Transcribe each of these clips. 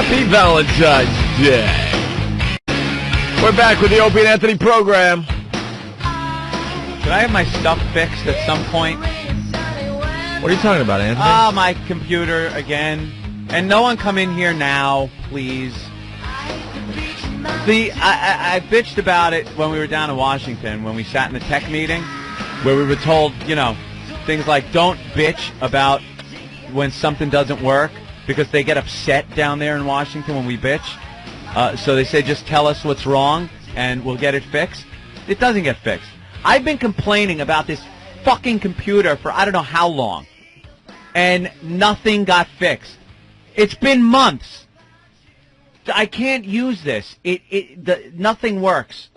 Happy Valentine's Day. We're back with the Opie and Anthony program. Should I have my stuff fixed at some point? What are you talking about, Anthony? Oh, my computer again. And no one come in here now, please. See, I bitched about it when we were down in Washington, when we sat in the tech meeting, where we were told, you know, things like don't bitch about when something doesn't work, because they get upset down there in Washington when we bitch. So they say just tell us what's wrong and we'll get it fixed. It doesn't get fixed. I've been complaining about this fucking computer for I don't know how long, and nothing got fixed. It's been months. I can't use this. Nothing works.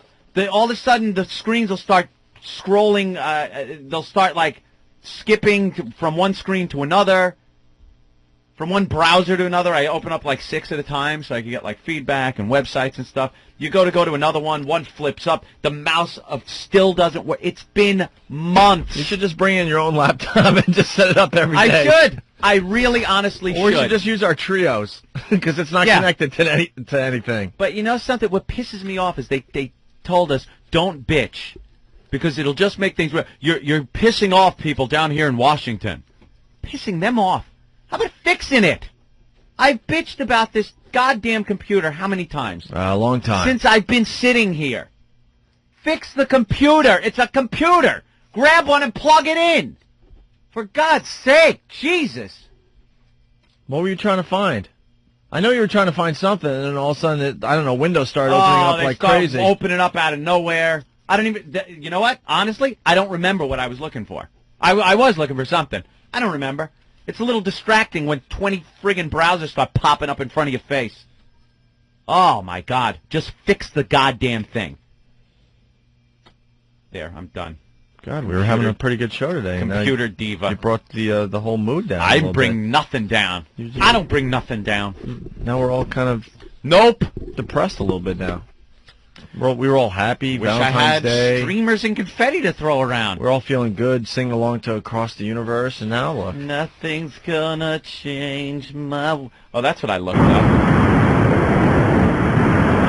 All of a sudden the screens will start scrolling. They'll start like skipping from one screen to another. From one browser to another. I open up like 6 at a time so I can get like feedback and websites and stuff. You go to another one flips up. The mouse still doesn't work. It's been months. You should just bring in your own laptop and just set it up every day. I should. I really honestly should. Or you should just use our trios because it's not connected to anything. But you know something? What pisses me off is they told us don't bitch because it'll just make things worse. You're pissing off people down here in Washington. Pissing them off. How about fixing it? I've bitched about this goddamn computer how many times? A long time. Since I've been sitting here. Fix the computer. It's a computer. Grab one and plug it in. For God's sake, Jesus. What were you trying to find? I know you were trying to find something, and then all of a sudden, I don't know, Windows started opening up like crazy. Opening up out of nowhere. I don't even, you know what? Honestly, I don't remember what I was looking for. I was looking for something. I don't remember. It's a little distracting when 20 friggin' browsers start popping up in front of your face. Oh, my God. Just fix the goddamn thing. There, I'm done. God, we were having a pretty good show today. Computer diva. You brought the whole mood down. I bring nothing down. I don't bring nothing down. Now we're all kind of depressed a little bit now. We were all happy. Wish Valentine's I had Day. streamers and confetti to throw around. We're all feeling good, singing along to Across the Universe, and now look. Nothing's gonna change my... Oh, that's what I looked up.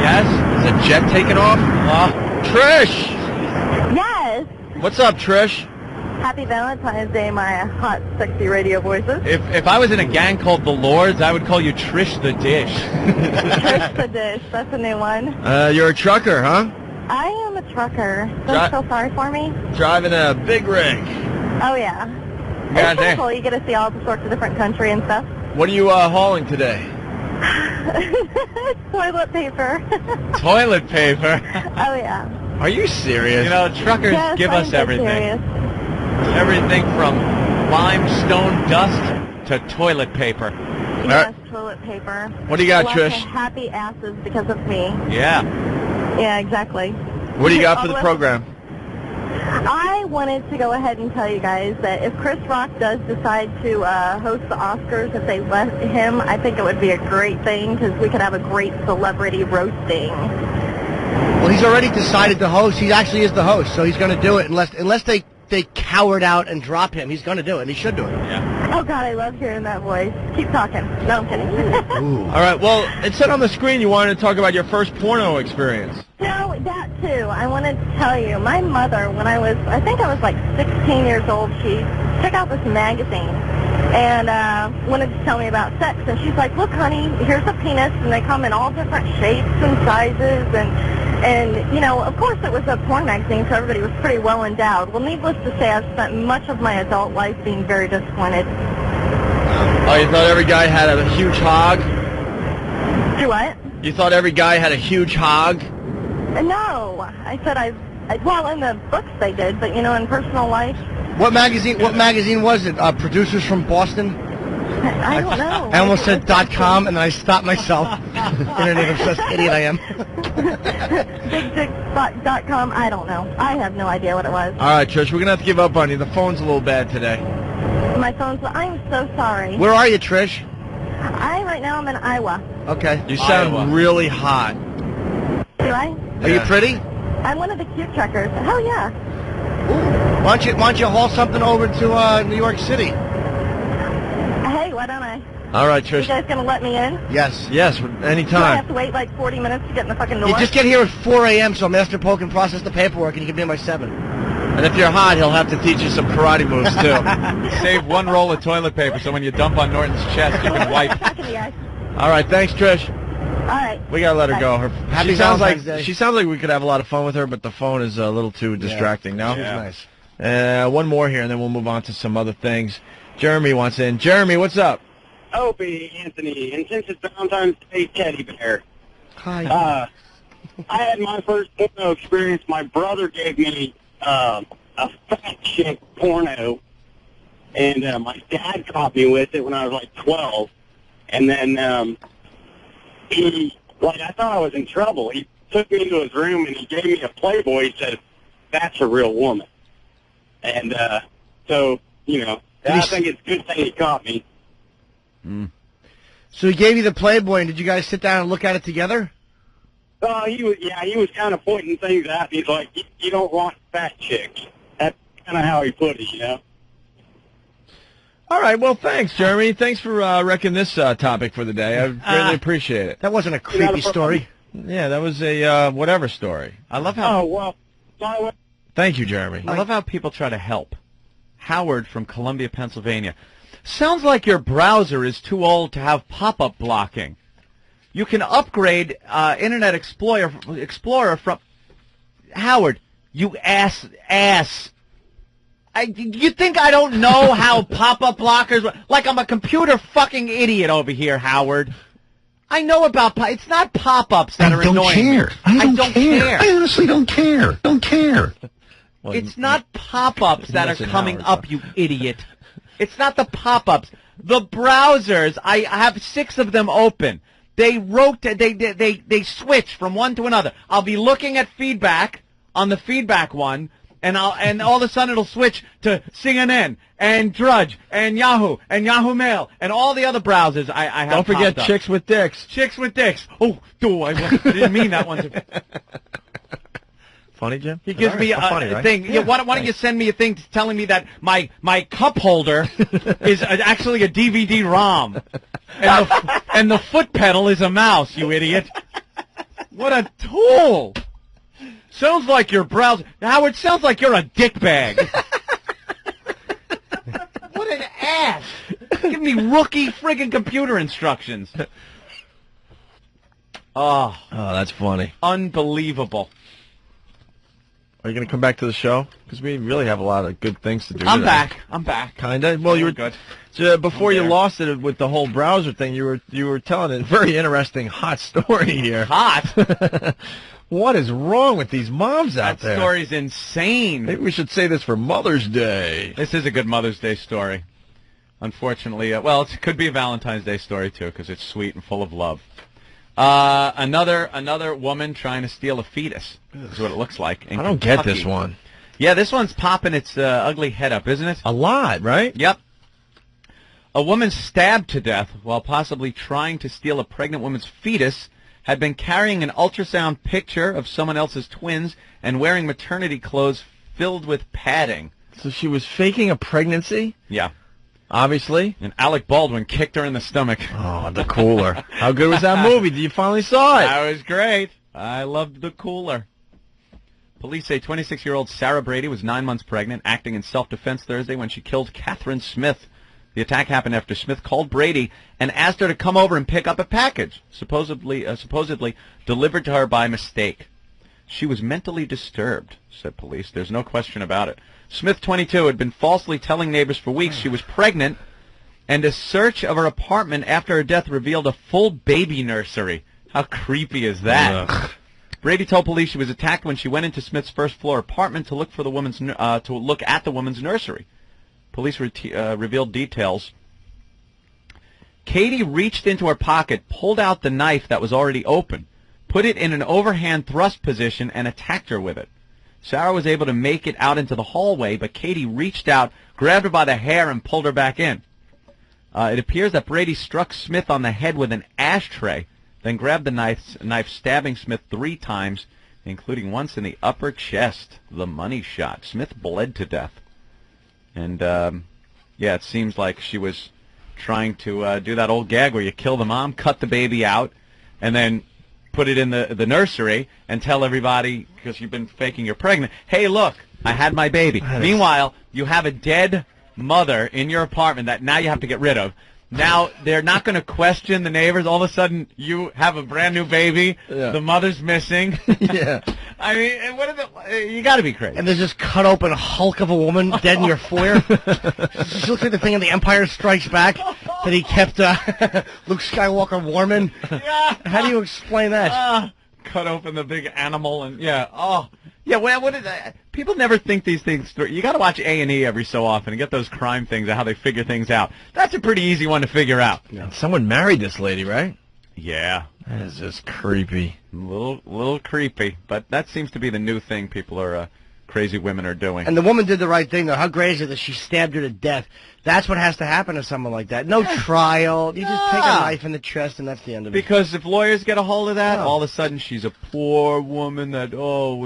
Yes? Is a jet taking off? Trish! Yes. What's up, Trish? Happy Valentine's Day, my hot, sexy radio voices. If I was in a gang called the Lords, I would call you Trish the Dish. Trish the Dish, that's a new one. You're a trucker, huh? I am a trucker. Don't feel sorry for me? Driving a big rig. Oh, yeah. It's pretty cool. You get to see all sorts of different country and stuff. What are you hauling today? Toilet paper. Toilet paper? Oh, yeah. Are you serious? You know, truckers give us everything. Serious. Everything from limestone dust to toilet paper. Yes, toilet paper. What do you got, Trish? Happy asses because of me. Yeah. Yeah, exactly. What do you got for the program? I wanted to go ahead and tell you guys that if Chris Rock does decide to host the Oscars, if they let him, I think it would be a great thing because we could have a great celebrity roasting. Well, he's already decided to host. He actually is the host, so he's going to do it unless they cowered out and drop him. He's going to do it, and he should do it. Yeah. Oh, God, I love hearing that voice. Keep talking. No, I'm kidding. All right, well, it said on the screen you wanted to talk about your first porno experience. No, that too. I wanted to tell you, my mother, when I think I was like 16 years old, she took out this magazine and wanted to tell me about sex. And she's like, look, honey, here's a penis, and they come in all different shapes and sizes. And you know, of course it was a porn magazine, so everybody was pretty well endowed. Well, needless to say, I've spent much of my adult life being very disappointed. Oh, you thought every guy had a huge hog? Do what? You thought every guy had a huge hog? No. I said well, in the books they did, but, you know, in personal life. What magazine was it? Producers from Boston? I don't know. I almost said .com, and then I stopped myself. Internet-obsessed idiot I am. BigDick.com, I don't know. I have no idea what it was. All right, Trish, we're going to have to give up on you. The phone's a little bad today. My phone's... I'm so sorry. Where are you, Trish? Right now I'm in Iowa. Okay. You sound really hot. Do I? Are you pretty? I'm one of the cute truckers. Hell yeah. Ooh. Why don't you haul something over to New York City? Hey, why don't I? All right, You Trish. guys gonna let me in? Yes. Yes, Do I anytime. have to wait like 40 minutes to get in the fucking door? You just get here at 4 a.m. so Master Poe can process the paperwork and you can be in by 7. And if you're hot, he'll have to teach you some karate moves, too. Save one roll of toilet paper so when you dump on Norton's chest, you can wipe. Talking to you guys. All right, thanks, Trish. All right. We gotta let her Bye. go. Happy She sounds like Valentine's Day. she sounds like we could have a lot of fun with her, but the phone is a little too distracting. No, She's nice. One more here, and then we'll move on to some other things. Jeremy wants in. Jeremy, what's up? Opie, Anthony, and since it's Valentine's Day teddy bear, Hi. I had my first porno experience. My brother gave me a fat chick porno, and my dad caught me with it when I was like 12. And then he, like, I thought I was in trouble. He took me into his room and he gave me a Playboy. He said, "That's a real woman." And so, you know, I think it's a good thing he caught me. So he gave you the Playboy, and did you guys sit down and look at it together? He was kind of pointing things at me. He's like, you don't want fat chicks. That's kind of how he put it, you know? All right, well, thanks, Jeremy. Thanks for wrecking this topic for the day. I greatly appreciate it. That wasn't a creepy story. Yeah, that was a whatever story. I love how. Oh, well, sorry. Thank you, Jeremy. I love how people try to help. Howard from Columbia, Pennsylvania. Sounds like your browser is too old to have pop-up blocking. You can upgrade Internet Explorer from... Howard, you ass. You think I don't know how pop-up blockers... Like I'm a computer fucking idiot over here, Howard. I know about... It's not pop-ups that are annoying. I don't care. I honestly don't care. Don't care. Well, It's not pop-ups that are listen, coming Howard, up, you idiot. It's not the pop-ups. The browsers, I have 6 of them open. They rotate, they switch from one to another. I'll be looking at feedback on the feedback one, and all of a sudden it'll switch to CNN and Drudge and Yahoo Mail and all the other browsers I have. Don't forget popped up. Chicks with Dicks. Chicks with Dicks. Oh, I didn't mean that one. Funny, Jim? He gives me a funny, right? thing. Yeah, why don't you send me a thing telling me that my cup holder is actually a DVD-ROM, and the foot pedal is a mouse, you idiot. What a tool. Sounds like your browser. Howard, sounds like you're a dickbag. What an ass. Give me rookie friggin' computer instructions. Oh, that's funny. unbelievable. Are you going to come back to the show? Because we really have a lot of good things to do I'm today. back. Kind of. Well, you were good. So before I'm you there. lost it with the whole browser thing, you were telling a very interesting hot story here. Hot? What is wrong with these moms out That there? story's insane. Maybe we should say this for Mother's Day. This is a good Mother's Day story. Unfortunately, well, it could be a Valentine's Day story, too, because it's sweet and full of love. Another woman trying to steal a fetus is what it looks like in I don't get Kentucky. this one. Yeah, this one's popping its ugly head up, isn't it? A lot, right? Yep. A woman stabbed to death while possibly trying to steal a pregnant woman's fetus had been carrying an ultrasound picture of someone else's twins and wearing maternity clothes filled with padding. So she was faking a pregnancy? Yeah. Obviously. And Alec Baldwin kicked her in the stomach. Oh, the cooler. How good was that movie? You finally saw it. That was great. I loved the cooler. Police say 26-year-old Sarah Brady was 9 months pregnant, acting in self-defense Thursday when she killed Catherine Smith. The attack happened after Smith called Brady and asked her to come over and pick up a package, supposedly delivered to her by mistake. She was mentally disturbed, said police. There's no question about it. Smith, 22, had been falsely telling neighbors for weeks she was pregnant, and a search of her apartment after her death revealed a full baby nursery. How creepy is that? Ugh. Brady told police she was attacked when she went into Smith's first-floor apartment to look for the woman's at the woman's nursery. Police revealed details. Katie reached into her pocket, pulled out the knife that was already open, put it in an overhand thrust position, and attacked her with it. Sarah was able to make it out into the hallway, but Katie reached out, grabbed her by the hair, and pulled her back in. It appears that Brady struck Smith on the head with an ashtray, then grabbed the knife, stabbing Smith 3 times, including once in the upper chest. The money shot. Smith bled to death. And, yeah, it seems like she was trying to do that old gag where you kill the mom, cut the baby out, and then put it in the nursery and tell everybody, because you've been faking you're pregnant, hey, look, I had my baby. Meanwhile, you have a dead mother in your apartment that now you have to get rid of. Now, they're not going to question the neighbors. All of a sudden, you have a brand new baby. Yeah. The mother's missing. Yeah. I mean, you got to be crazy. And there's this cut open hulk of a woman dead in your foyer. She looks like the thing in The Empire Strikes Back that he kept Luke Skywalker warm in. Yeah. How do you explain that? Cut open the big animal and yeah. Well, what is that? People never think these things through. You got to watch A&E every so often and get those crime things and how they figure things out. That's a pretty easy one to figure out. Yeah. Someone married this lady, right? Yeah. That is just creepy. A little creepy, but that seems to be the new thing people are crazy women are doing. And the woman did the right thing, though. How great is it that she stabbed her to death? That's what has to happen to someone like that. No trial. You just take a knife in the chest, and that's the end of it. Because if lawyers get a hold of that, all of a sudden she's a poor woman that,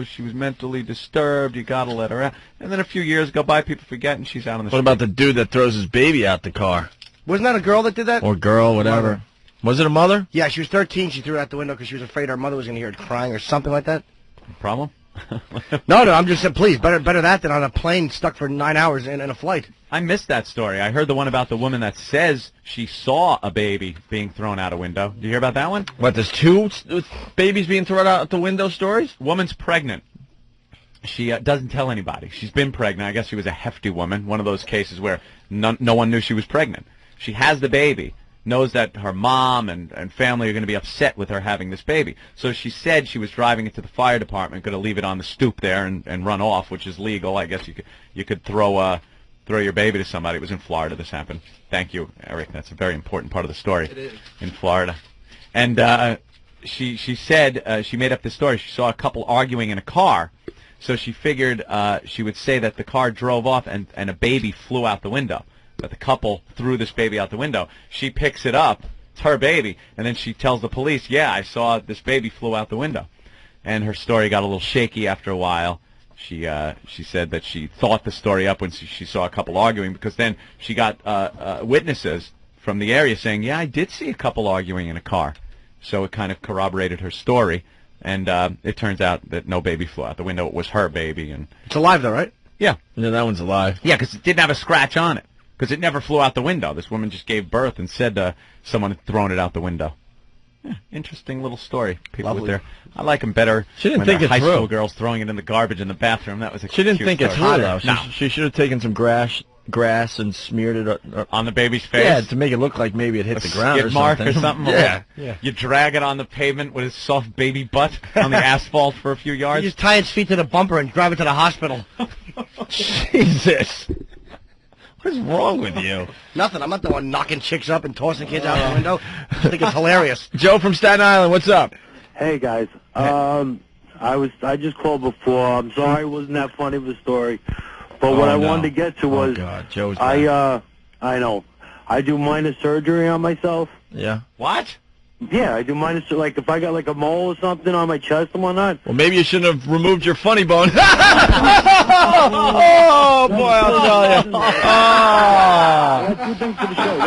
she was mentally disturbed. You got to let her out. And then a few years go by, people forget, and she's out on the street. What about the dude that throws his baby out the car? Wasn't that a girl that did that? Or girl, whatever. Mother. Was it a mother? Yeah, she was 13. She threw it out the window because she was afraid her mother was going to hear it crying or something like that. Problem? No, I'm just saying, please, better that than on a plane stuck for 9 hours in a flight. I missed that story. I heard the one about the woman that says she saw a baby being thrown out a window. Did you hear about that one? What, there's two babies being thrown out the window stories? Woman's pregnant. She doesn't tell anybody. She's been pregnant. I guess she was a hefty woman, one of those cases where no one knew she was pregnant. She has the baby, knows that her mom and family are going to be upset with her having this baby. So she said she was driving it to the fire department, going to leave it on the stoop there and run off, which is legal. I guess you could throw your baby to somebody. It was in Florida this happened. Thank you, Eric. That's a very important part of the story. It is. In Florida. And she said she made up this story. She saw a couple arguing in a car, so she figured she would say that the car drove off and a baby flew out the window. That the couple threw this baby out the window. She picks it up. It's her baby. And then she tells the police, yeah, I saw this baby flew out the window. And her story got a little shaky after a while. She said that she thought the story up when she saw a couple arguing, because then she got witnesses from the area saying, yeah, I did see a couple arguing in a car. So it kind of corroborated her story. And it turns out that no baby flew out the window. It was her baby. And it's alive, though, right? Yeah. Yeah, that one's alive. Yeah, because it didn't have a scratch on it. Because it never flew out the window. This woman just gave birth and said someone had thrown it out the window. Yeah, interesting little story. People with their, I like them better. She didn't when think they're it high through. school girls throwing it in the garbage in the bathroom. That was a She didn't cute think it story. through, though. No. She should have taken some grass and smeared it on the baby's face. Yeah, to make it look like maybe it hit the ground skid mark or something. Yeah. You drag it on the pavement with his soft baby butt on the asphalt for a few yards. You just tie its feet to the bumper and drive it to the hospital. Jesus. What is wrong with you? Nothing. I'm not the one knocking chicks up and tossing kids out the window. I think it's hilarious. Joe from Staten Island, what's up? Hey, guys. I just called before. I'm sorry it wasn't that funny of a story. But what I wanted to get to was, Joe's I know. I do minor surgery on myself. Yeah. What? Yeah, I do minor surgery. Like, if I got, like, a mole or something on my chest and whatnot. Well, maybe you shouldn't have removed your funny bone. Oh, boy, I'll tell you. I got two things for the show.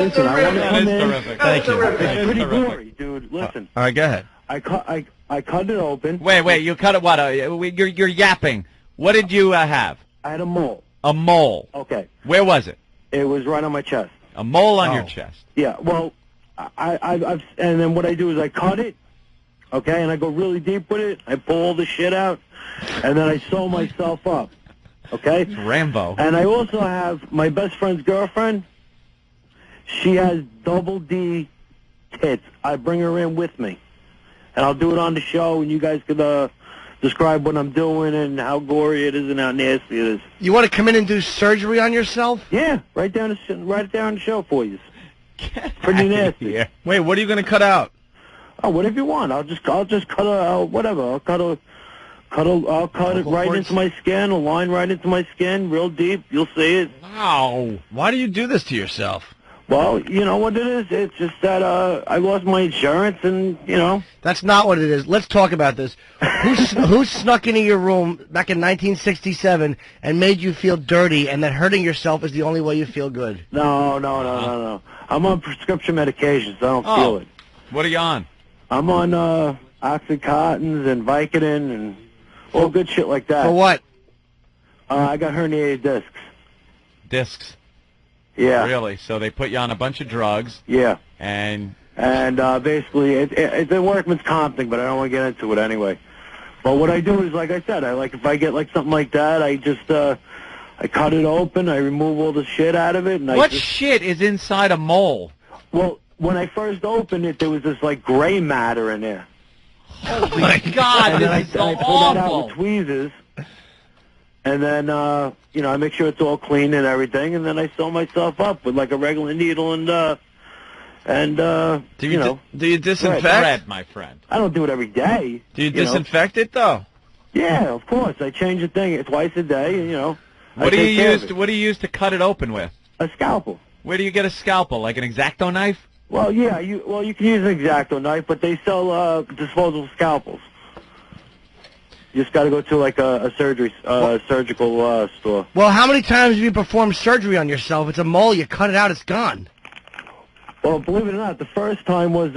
Listen, I want to come in. Terrific. Thank you. It's pretty gory, dude. Listen. All right, go ahead. I cut it open. Wait, you cut it what? You're yapping. What did you have? I had a mole. A mole. Okay. Where was it? It was right on my chest. A mole on your chest. Yeah, well, I've and then what I do is I cut it, okay, and I go really deep with it. I pull all the shit out, and then I sew myself up, okay? It's Rambo. And I also have my best friend's girlfriend. She has double D tits. I bring her in with me, and I'll do it on the show, and you guys could describe what I'm doing and how gory it is and how nasty it is. You want to come in and do surgery on yourself? Yeah, write it down the show for you. Pretty nasty. Yeah. Wait, what are you going to cut out? Oh, whatever you want. I'll just cut whatever. I'll cut it right into my skin, a line right into my skin, real deep. You'll see it. Wow. Why do you do this to yourself? Well, you know what it is? It's just that I lost my insurance, and, you know. That's not what it is. Let's talk about this. Who snuck into your room back in 1967 and made you feel dirty, and that hurting yourself is the only way you feel good? No. I'm on prescription medication, so I don't feel it. What are you on? I'm on Oxycontins and Vicodin and all good shit like that. For what? I got herniated discs. Discs. Yeah. Really? So they put you on a bunch of drugs. Yeah. And basically, it's a workman's comp thing, but I don't want to get into it anyway. But what I do is, like I said, if I get like something like that, I just I cut it open, I remove all the shit out of it, and what shit is inside a mole? Well, when I first opened it, there was this like gray matter in there. Oh my God! This is so I pull that out with tweezers. And then, you know, I make sure it's all clean and everything, and then I sew myself up with like a regular needle and do you disinfect? Thread, my friend. I don't do it every day. Do you disinfect it though? Yeah, of course. I change the thing twice a day, and, you know. What do you use? What do you use to cut it open with? A scalpel. Where do you get a scalpel? Like an X-Acto knife? Well, yeah. You can use an X-Acto knife, but they sell disposable scalpels. You just got to go to like a surgical store. Well, how many times have you performed surgery on yourself? It's a mole. You cut it out, it's gone. Well, believe it or not, the first time was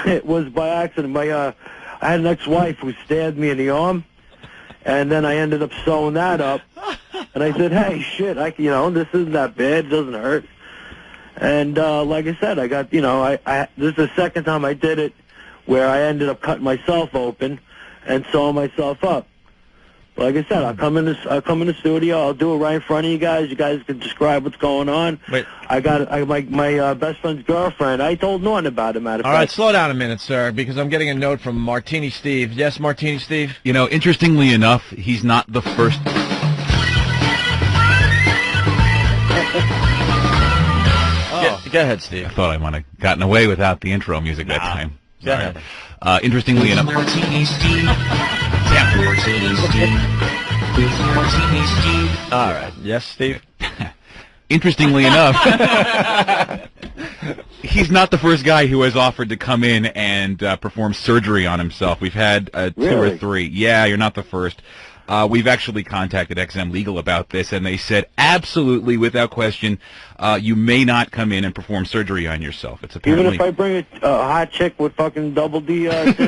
it was by accident. I had an ex-wife who stabbed me in the arm, and then I ended up sewing that up. And I said, "Hey, shit, this isn't that bad. It doesn't hurt." And like I said, I got, this is the second time I did it, where I ended up cutting myself open and sewing myself up. Like I said, I'll come in the studio. I'll do it right in front of you guys. You guys can describe what's going on. Wait. My best friend's girlfriend. I told Norton about it, matter of fact. All right, slow down a minute, sir, because I'm getting a note from Martini Steve. Yes, Martini Steve? You know, interestingly enough, he's not the first. Go ahead, Steve. I thought I might have gotten away without the intro music that time. Go ahead. Interestingly enough. Martini Steve. Martini Steve. Martini Steve. All right. Yes, Steve? Interestingly enough, he's not the first guy who has offered to come in and perform surgery on himself. We've had two or three. Yeah, you're not the first. We've actually contacted XM Legal about this, and they said absolutely, without question, you may not come in and perform surgery on yourself. It's apparently even if I bring a hot chick with fucking double D tits?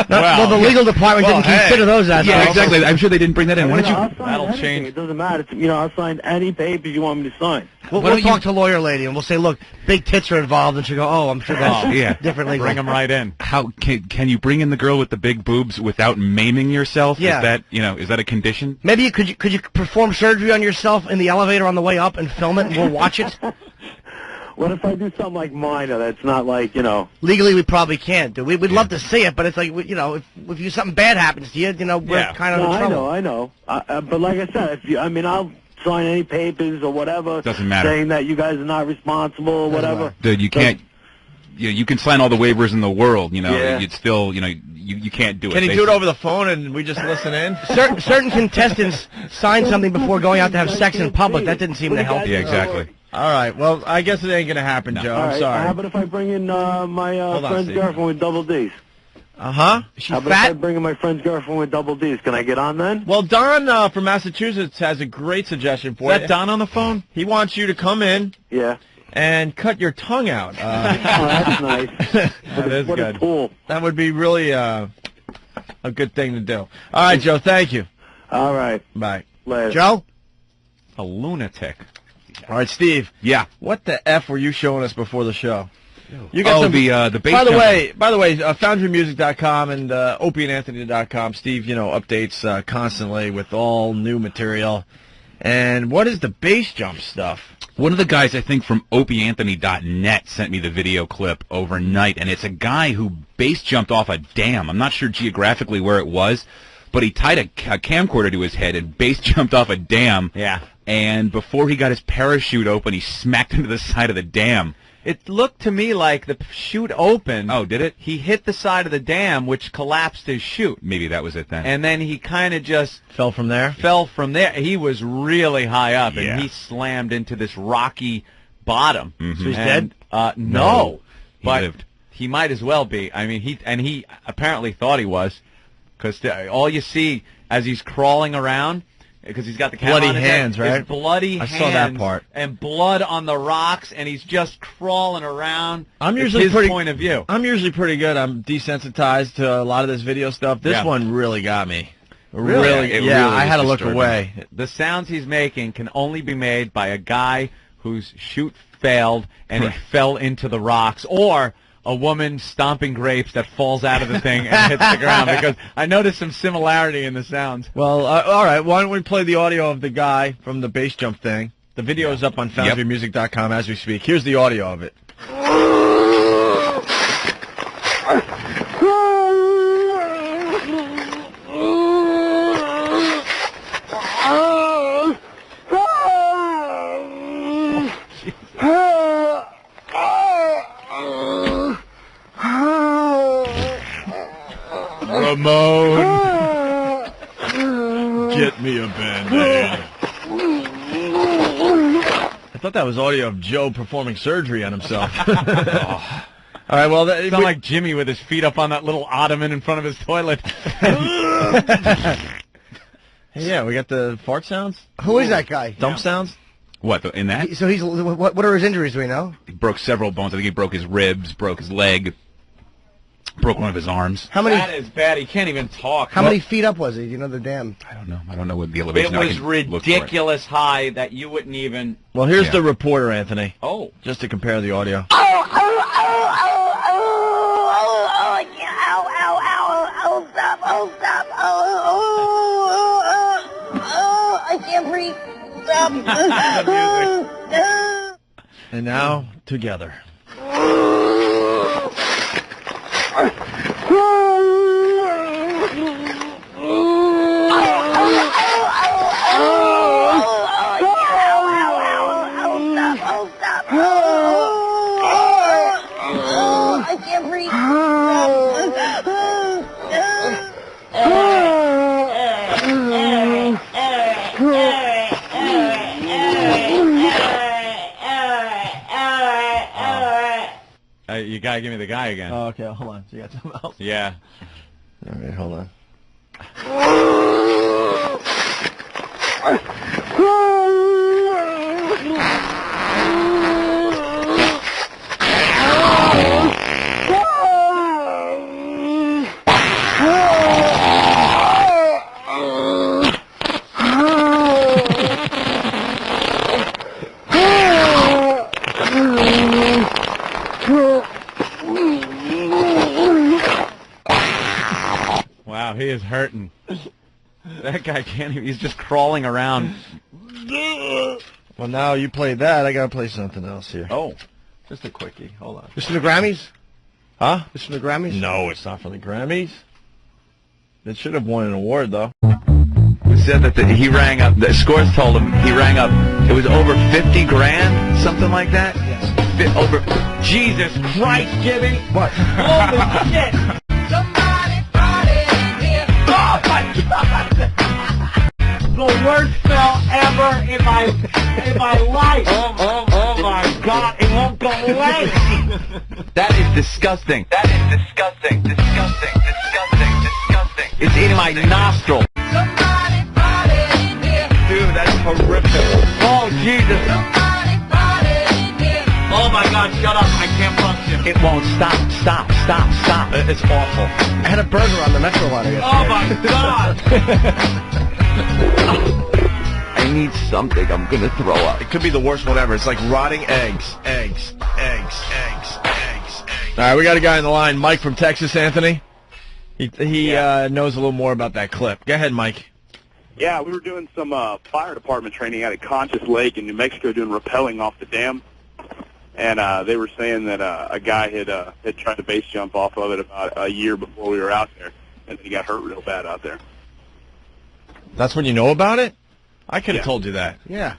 Well, the legal department didn't consider those assholes. Yeah, exactly. I'm sure they didn't bring that in. Why don't you? I'll sign That'll anything. change. It doesn't matter. I'll sign any papers you want me to sign. We'll talk to lawyer lady, and we'll say, look, big tits are involved, and she'll go, oh, I'm sure that's different legal. Bring them right in. How can you bring in the girl with the big boobs without maiming yourself? Yeah. Is that a condition? Maybe could you perform surgery on yourself in the elevator on the way up and film it, and we'll watch it? What if I do something like minor that's not like, Legally, we probably can't do. We'd love to see it, but it's like, if something bad happens to you, we're kind of in trouble. I know. But like I said, I'll sign any papers or whatever. Doesn't matter. Saying that you guys are not responsible or whatever. Dude, you can't. You can sign all the waivers in the world. You'd still, you can't do it. Can he do it over the phone and we just listen in? Certain contestants sign something before going out to have sex in public. That didn't seem to help. Yeah, exactly. All right. Well, I guess it ain't going to happen, Joe. I'm sorry. How about if I bring in my friend's girlfriend with double Ds? Uh-huh. She's How about fat? if I bring in my friend's girlfriend with double Ds? Can I get on then? Well, Don from Massachusetts has a great suggestion for you. Is that Don on the phone? He wants you to come in Yeah. and cut your tongue out. Oh, that's nice. That is what good. a tool. That would be really a good thing to do. All right, Joe. Thank you. All right. Bye. Later. Joe? A lunatic. All right, Steve. Yeah. What the F were you showing us before the show? You the bass By the jumper. way, FoundryMusic.com and OpieandAnthony.com. Steve, updates constantly with all new material. And what is the bass jump stuff? One of the guys, I think, from OpieAnthony.net sent me the video clip overnight, and it's a guy who bass jumped off a dam. I'm not sure geographically where it was, but he tied a camcorder to his head and bass jumped off a dam. Yeah. And before he got his parachute open, he smacked into the side of the dam. It looked to me like the chute opened. Oh, did it? He hit the side of the dam, which collapsed his chute. Maybe that was it then. And then he kind of just Fell from there? fell from there. He was really high up, Yeah. and he slammed into this rocky bottom. So he's dead? No. He But lived. he might as well be. I mean, he apparently thought he was, because all you see as he's crawling around, because he's got the camera Bloody on his head, hands, right? is bloody I hands. saw that part. And blood on the rocks, and he's just crawling around. I'm It's usually his pretty point of view. I'm usually pretty good. I'm desensitized to a lot of this video stuff. This one really got me. Really? It Yeah, really I had to was look disturbing. away. The sounds he's making can only be made by a guy whose shoot failed and he fell into the rocks, or a woman stomping grapes that falls out of the thing and hits the ground, because I noticed some similarity in the sounds. Well, all right. Why don't we play the audio of the guy from the bass jump thing? The video is up on FoundryMusic.com as we speak. Here's the audio of it. Ramon, get me a Band-Aid. I thought that was audio of Joe performing surgery on himself. All right, well, Sound like Jimmy with his feet up on that little ottoman in front of his toilet. Yeah, we got the fart sounds. Who is that guy? Dump sounds. What, in that? So he's what are his injuries? Do we know? He broke several bones. I think he broke his ribs, broke his leg, broke one of his arms. How many? That is bad. He can't even talk. How many feet up was he? Do you know the dam? I don't know. I don't know what the It elevation. I was can look for it. ridiculous high that you wouldn't even... Well, here's the reporter, Anthony. Oh. Just to compare the audio. I can't breathe. Stop. And now, together. I can't breathe. You gotta give me the guy again. Oh, okay, hold on. So you got something else? Yeah. All right, hold on. Wow, he is hurting. That guy can't even... He's just crawling around. Well, now you played that. I gotta play something else here. Oh. Just a quickie. Hold on. This from the Grammys? Huh? This from the Grammys? No, it's not from the Grammys. It should have won an award, though. Who said that he rang up... The Scores told him he rang up... It was over 50 grand? Something like that? Yes. Over... Jesus Christ, Jimmy! What? Holy shit! Somebody brought it in here. Oh, my God! The worst smell ever in my life. Oh my God! It won't go away. That is disgusting. That is disgusting. Disgusting. Disgusting. Disgusting. It's in my nostril. Somebody brought it in here. Dude, that's horrific. Oh Jesus. Somebody brought it in here. Oh my God! Shut up! I can't function. It won't stop. Stop. Stop. Stop. It's awful. I had a burger on the Metro line yesterday. Oh my God! I need something. I'm gonna throw up. It could be the worst one ever. It's like rotting eggs. Eggs. Eggs. Eggs. Eggs. Eggs. All right, we got a guy on the line, Mike from Texas, Anthony. He knows a little more about that clip. Go ahead, Mike. Yeah, we were doing some fire department training at a Conscious Lake in New Mexico doing rappelling off the dam. And they were saying that a guy had tried to base jump off of it about a year before we were out there, and he got hurt real bad out there. That's when you know about it? I could have told you that. Yeah.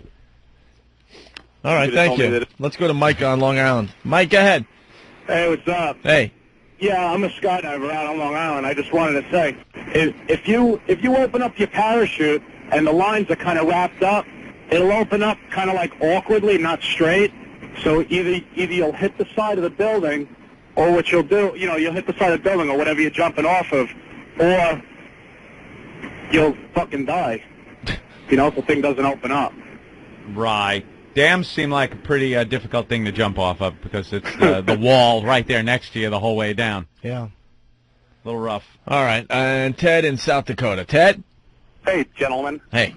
All right, You could've thank told me you. that- Let's go to Mike on Long Island. Mike, go ahead. Hey, what's up? Hey. Yeah, I'm a skydiver out on Long Island. I just wanted to say, if you open up your parachute and the lines are kind of wrapped up, it'll open up kind of like awkwardly, not straight. So either you'll hit the side of the building, or what you'll do, you'll hit the side of the building or whatever you're jumping off of, or you'll fucking die. If the thing doesn't open up. Right. Dams seem like a pretty difficult thing to jump off of because it's the wall right there next to you the whole way down. Yeah. A little rough. All right. And Ted in South Dakota. Ted? Hey, gentlemen. Hey.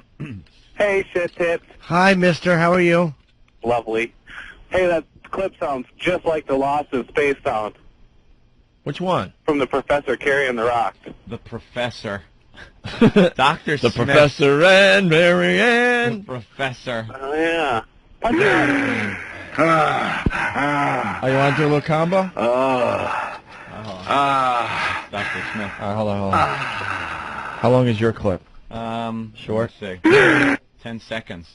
Hey, shit tits. Hi, mister. How are you? Lovely. Hey, that clip sounds just like the Lost in Space sound Which one? from the professor carrying the rock. The professor. Dr. The Smith. Professor and Mary The Ann. professor. Oh, yeah. Punch it out. Oh, you want to do a little combo? Dr. Smith. All right, hold on. How long is your clip? Short. Let's see. 10 seconds.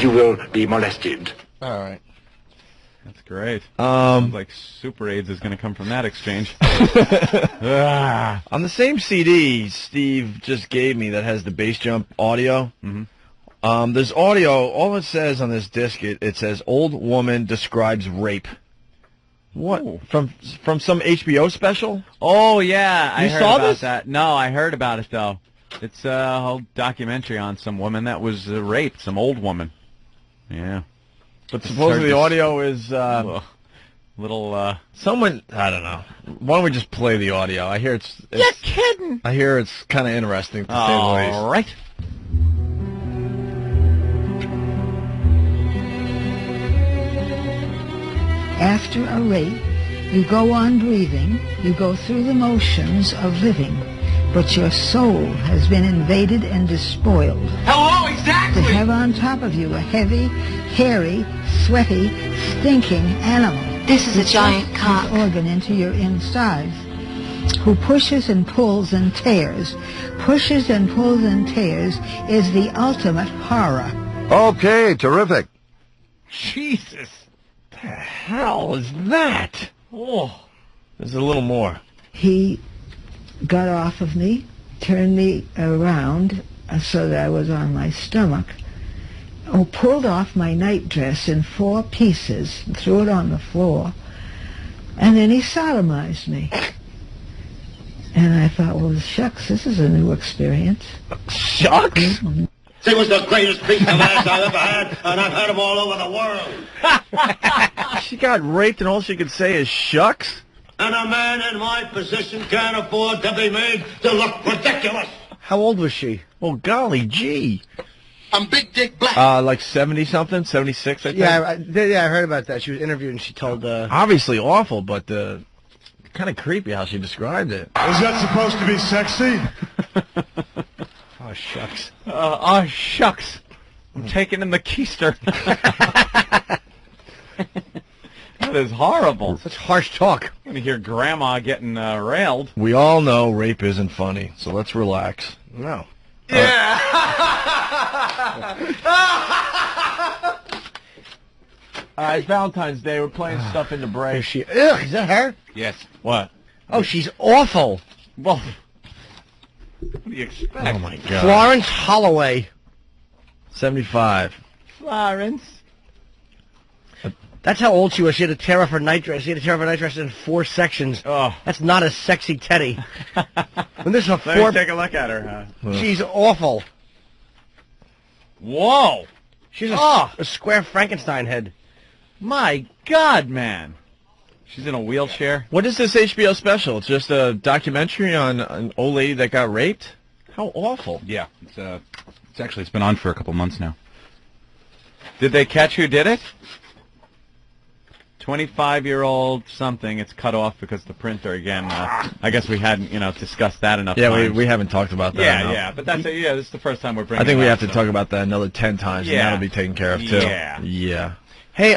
You will be molested. All right. That's great. Sounds like Super AIDS is going to come from that exchange. On the same CD Steve just gave me that has the bass jump audio, there's audio, all it says on this disc, it says, old woman describes rape. What? Ooh. From some HBO special? Oh, yeah. I You heard saw about this? that. No, I heard about it, though. It's a whole documentary on some woman that was raped, some old woman. Yeah. But supposedly the audio is, little, someone, I don't know. Why don't we just play the audio? I hear it's You're kidding! I hear it's kind of interesting, to say the least. All right. After a rape, you go on breathing, you go through the motions of living, but your soul has been invaded and despoiled. Hello, exactly! To have on top of you a heavy, hairy, sweaty, stinking animal. This is a giant cock. Organ into your insides, who pushes and pulls and tears. Pushes and pulls and tears is the ultimate horror. Okay, terrific. Jesus. The hell is that? Oh. There's a little more. He got off of me, turned me around so that I was on my stomach, pulled off my nightdress in 4 pieces, threw it on the floor, and then he sodomized me. And I thought, well, shucks, this is a new experience. Shucks? It was the greatest piece of ass I've ever had, and I've had them all over the world. She got raped and all she could say is shucks? And a man in my position can't afford to be made to look ridiculous. How old was she? Well, golly gee. I'm Big Dick Black. Like 70-something, 76, I think. Yeah, I heard about that. She was interviewed and she told... Obviously awful, but kind of creepy how she described it. Was that supposed to be sexy? Oh, shucks. Shucks. I'm taking in the keister. That is horrible. Such harsh talk. I'm going to hear Grandma getting railed. We all know rape isn't funny, so let's relax. No. It's Valentine's Day. We're playing stuff in the break. Is she... Ugh, is that her? Yes. What? Oh, she's awful. Well, what do you expect? Oh, my God. Florence Holloway. 75. Florence. That's how old she was. She had to tear off her nightdress. She had to tear off her nightdress in 4 sections. Oh. That's not a sexy teddy. When this is a Let me take a look at her. She's awful. Whoa. She's a square Frankenstein head. My God, man. She's in a wheelchair. What is this HBO special? It's just a documentary on an old lady that got raped? How awful. Yeah, it's been on for a couple months now. Did they catch who did it? 25-year-old something. It's cut off because the printer again. I guess we hadn't, discussed that enough. Yeah, times. we haven't talked about that. enough. Yeah, but this is the first time we're bringing. I think it we up, have to talk about that another 10 times, and that'll be taken care of too. Yeah. Hey,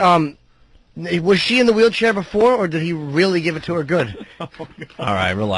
was she in the wheelchair before, or did he really give it to her good? All right, relax.